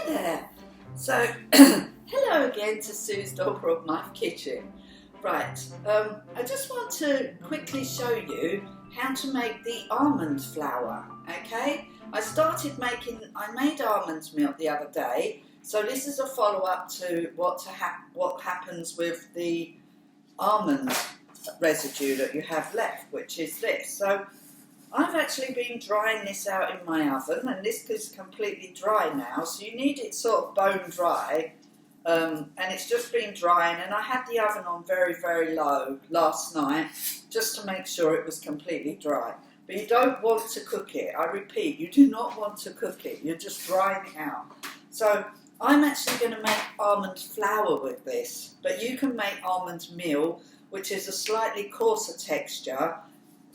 there. So, hello again to Sue's Dog Rod Knife Kitchen. Right, I just want to quickly show you how to make the almond flour, okay? I made almond milk the other day, so this is a follow-up to what happens with the almond residue that you have left, which is this. So I've actually been drying this out in my oven, and this is completely dry now, so you need it sort of bone dry, and it's just been drying, and I had the oven on very, very low last night just to make sure it was completely dry. But you don't want to cook it. I repeat, you do not want to cook it. You're just drying it out. So I'm actually going to make almond flour with this, but you can make almond meal, which is a slightly coarser texture.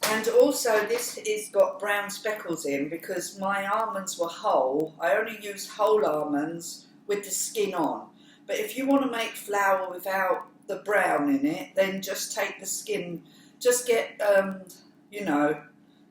And also this is got brown speckles in because my almonds were whole. I only used whole almonds with the skin on. But if you want to make flour without the brown in it, then just take the skin, just get,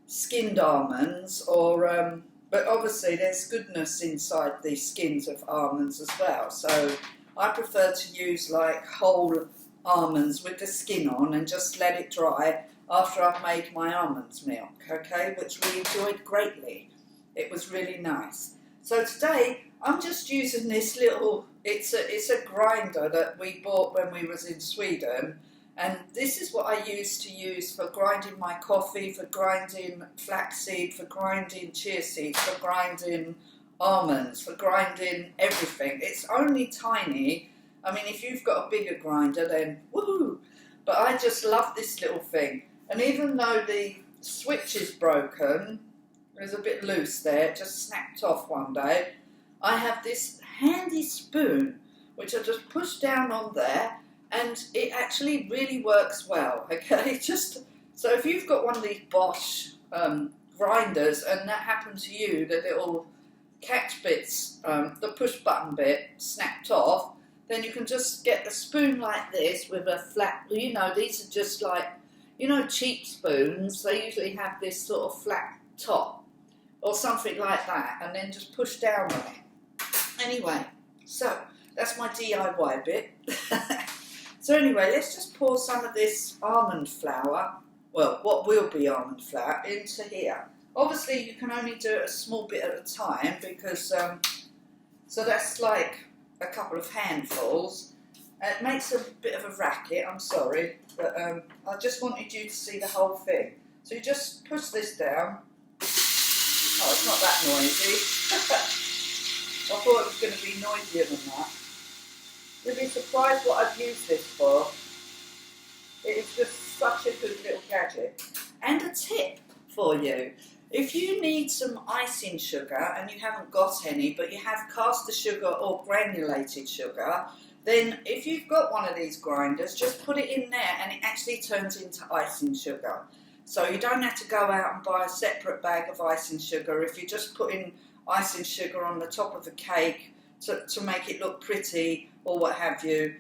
skinned almonds, or, but obviously there's goodness inside the skins of almonds as well. So I prefer to use like whole almonds with the skin on and just let it dry after I've made my almond milk, okay, which we enjoyed greatly. It was really nice. So today I'm just using this little, it's a grinder that we bought when we was in Sweden, and this is what I used to use for grinding my coffee, for grinding flaxseed, for grinding chia seeds, for grinding almonds, for grinding everything. It's only tiny. I mean, if you've got a bigger grinder, then woohoo! But I just love this little thing. And even though the switch is broken, it's a bit loose there, it just snapped off one day, I have this handy spoon which I just push down on there, and it actually really works well, okay? Just so if you've got one of these Bosch grinders and that happened to you, the little catch bits, the push button bit snapped off, then you can just get the spoon like this with a flat, these are just like, cheap spoons, they usually have this sort of flat top or something like that, and then just push down on it. Anyway, so that's my DIY bit. So anyway, let's just pour some of this almond flour, well, what will be almond flour, into here. Obviously, you can only do it a small bit at a time because, so that's like a couple of handfuls. It makes a bit of a racket, I'm sorry, but I just wanted you to see the whole thing. So you just push this down. Oh, it's not that noisy. I thought it was going to be noisier than that. You'll be surprised what I've used this for. It is just such a good little gadget. And a tip for you. If you need some icing sugar and you haven't got any, but you have caster sugar or granulated sugar, then if you've got one of these grinders, just put it in there and it actually turns into icing sugar. So you don't have to go out and buy a separate bag of icing sugar. If you're just putting icing sugar on the top of a cake to make it look pretty or what have you,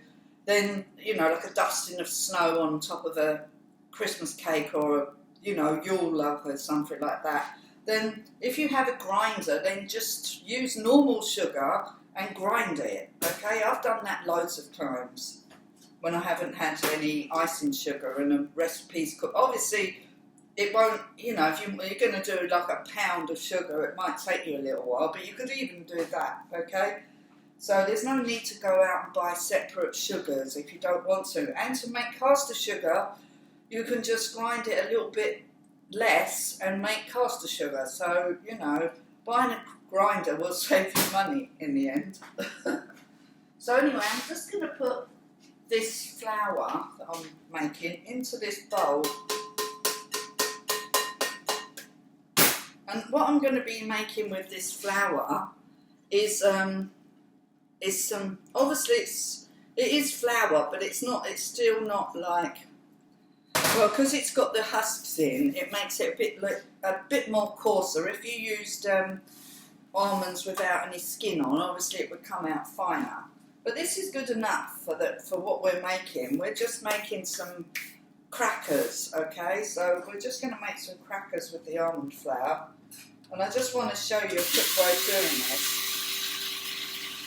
then, like a dusting of snow on top of a Christmas cake or a Yule log or something like that, then if you have a grinder, then just use normal sugar and grind it, okay? I've done that loads of times when I haven't had any icing sugar and the recipe's cooked. Obviously, it won't, if you're going to do like a pound of sugar, it might take you a little while, but you could even do that, okay? So there's no need to go out and buy separate sugars if you don't want to. And to make caster sugar, you can just grind it a little bit less and make caster sugar. So, buying a grinder will save you money in the end. So anyway, I'm just going to put this flour that I'm making into this bowl. And what I'm going to be making with this flour is some, obviously it is flour, but it's still not like, well, because it's got the husks in, it makes it a bit more coarser. If you used almonds without any skin on, obviously it would come out finer. But this is good enough for what we're making. We're just making some crackers, okay? So we're just going to make some crackers with the almond flour. And I just want to show you a quick way of doing this.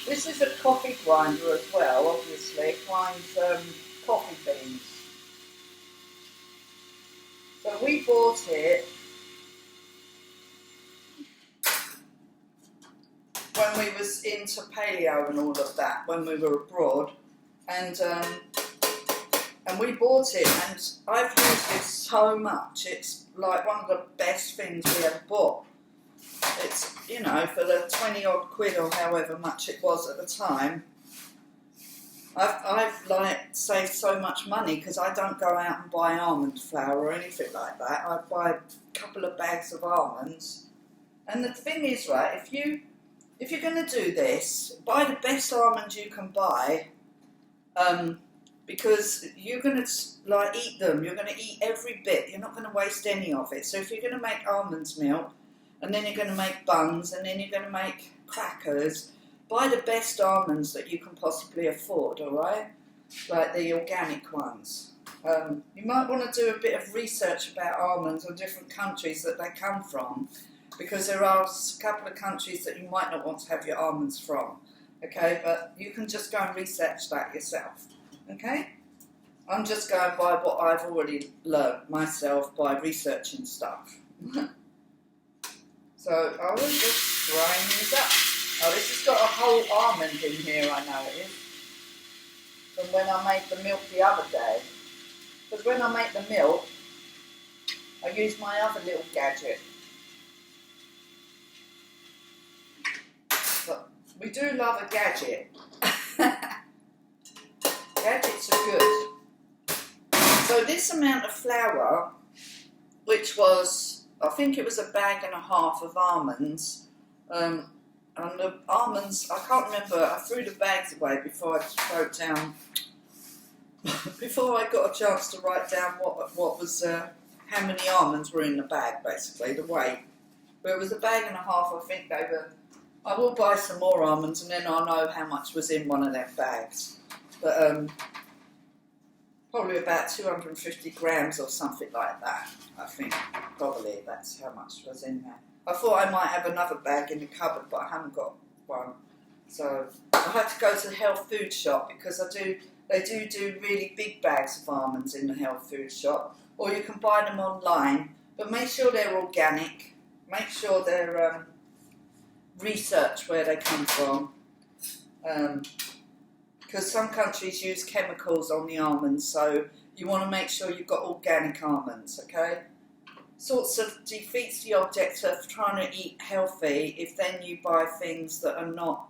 This is a coffee grinder as well, obviously. It grinds coffee beans. So we bought it when we was into paleo and all of that, when we were abroad. And we bought it, and I've used it so much. It's like one of the best things we ever bought. It's, you know, for the 20 odd quid or however much it was at the time, I've like saved so much money because I don't go out and buy almond flour or anything like that. I buy a couple of bags of almonds. And the thing is, right, if you're going to do this, buy the best almonds you can buy, because you're going to like eat them. You're going to eat every bit. You're not going to waste any of it. So if you're going to make almonds milk, and then you're going to make buns, and then you're going to make crackers, buy the best almonds that you can possibly afford, alright? Like the organic ones. You might want to do a bit of research about almonds or different countries that they come from, because there are a couple of countries that you might not want to have your almonds from, okay? But you can just go and research that yourself, okay? I'm just going by what I've already learned myself by researching stuff. So I was just grind these up. Oh, this has got a whole almond in here, I know it is. From when I made the milk the other day. Because when I make the milk, I use my other little gadget. But we do love a gadget. Gadgets are good. So this amount of flour, which was, I think it was a bag and a half of almonds, and the almonds, I can't remember, I threw the bags away before I wrote down, before I got a chance to write down what was, how many almonds were in the bag, basically, the weight. But it was a bag and a half, I think they were. I will buy some more almonds and then I'll know how much was in one of them bags. But probably about 250 grams or something like that, I think. Probably that's how much was in there. I thought I might have another bag in the cupboard, but I haven't got one. So I had to go to the health food shop because they do really big bags of almonds in the health food shop. Or you can buy them online, but make sure they're organic. Make sure they're research where they come from. Because some countries use chemicals on the almonds, so you want to make sure you've got organic almonds, okay? Sorts of defeats the object of trying to eat healthy if then you buy things that are not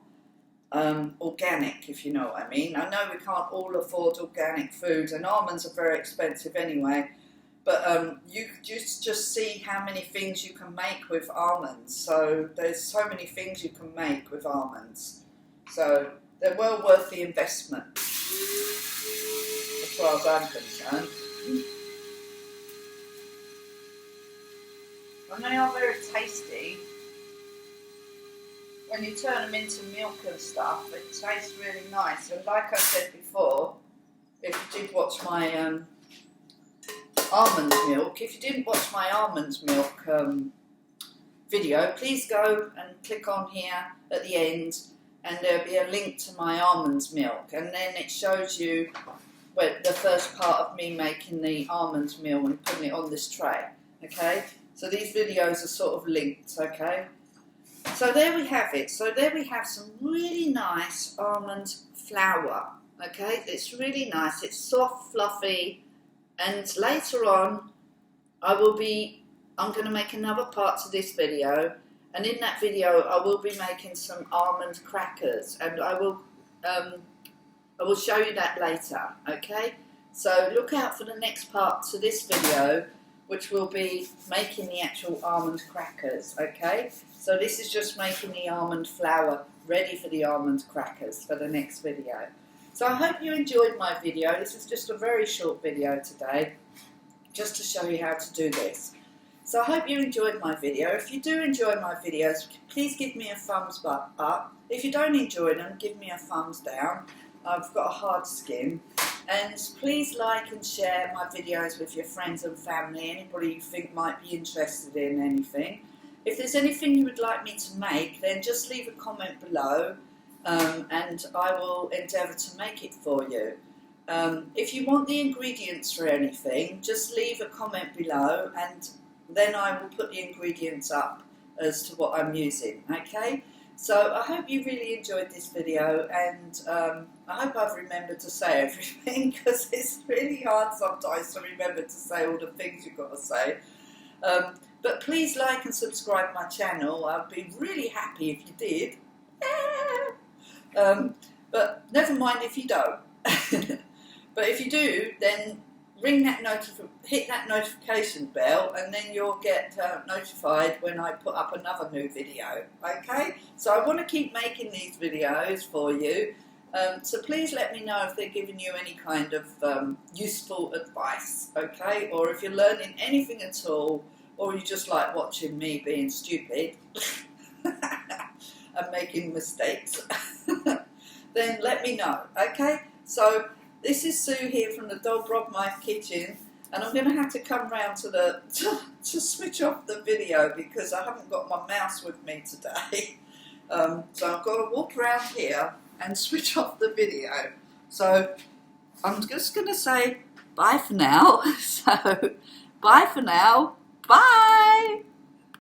organic, if you know what I mean. I know we can't all afford organic food, and almonds are very expensive anyway, but you just see how many things you can make with almonds. So there's so many things you can make with almonds. So they're well worth the investment, as far as I'm concerned. And they are very tasty. When you turn them into milk and stuff, it tastes really nice. And like I said before, if you did watch my almond milk, if you didn't watch my almond milk video, please go and click on here at the end, and there'll be a link to my almond milk, and then it shows you the first part of me making the almond milk and putting it on this tray, okay? So these videos are sort of linked, okay? So there we have it. So there we have some really nice almond flour, okay? It's really nice. It's soft, fluffy, and later on I'm going to make another part to this video, and in that video I will be making some almond crackers, and I will show you that later, okay? So look out for the next part to this video, which will be making the actual almond crackers, okay? So this is just making the almond flour ready for the almond crackers for the next video. So I hope you enjoyed my video. This is just a very short video today, just to show you how to do this. So I hope you enjoyed my video. If you do enjoy my videos, please give me a thumbs up. If you don't enjoy them, give me a thumbs down. I've got a hard skin. And please like and share my videos with your friends and family, anybody you think might be interested in anything. If there's anything you would like me to make, then just leave a comment below, and I will endeavour to make it for you. If you want the ingredients for anything, just leave a comment below and then I will put the ingredients up as to what I'm using, okay? So I hope you really enjoyed this video, and I hope I've remembered to say everything, because it's really hard sometimes to remember to say all the things you've got to say. But please like and subscribe my channel. I'd be really happy if you did. But never mind if you don't. But if you do, then hit that notification bell, and then you'll get notified when I put up another new video. Okay? So I want to keep making these videos for you. So please let me know if they're giving you any kind of useful advice. Okay? Or if you're learning anything at all, or you just like watching me being stupid and making mistakes, then let me know. Okay? So this is Sue here from the Dog Rob My Kitchen, and I'm going to have to come round to switch off the video because I haven't got my mouse with me today. So I've got to walk around here and switch off the video. So I'm just going to say bye for now. So bye for now. Bye.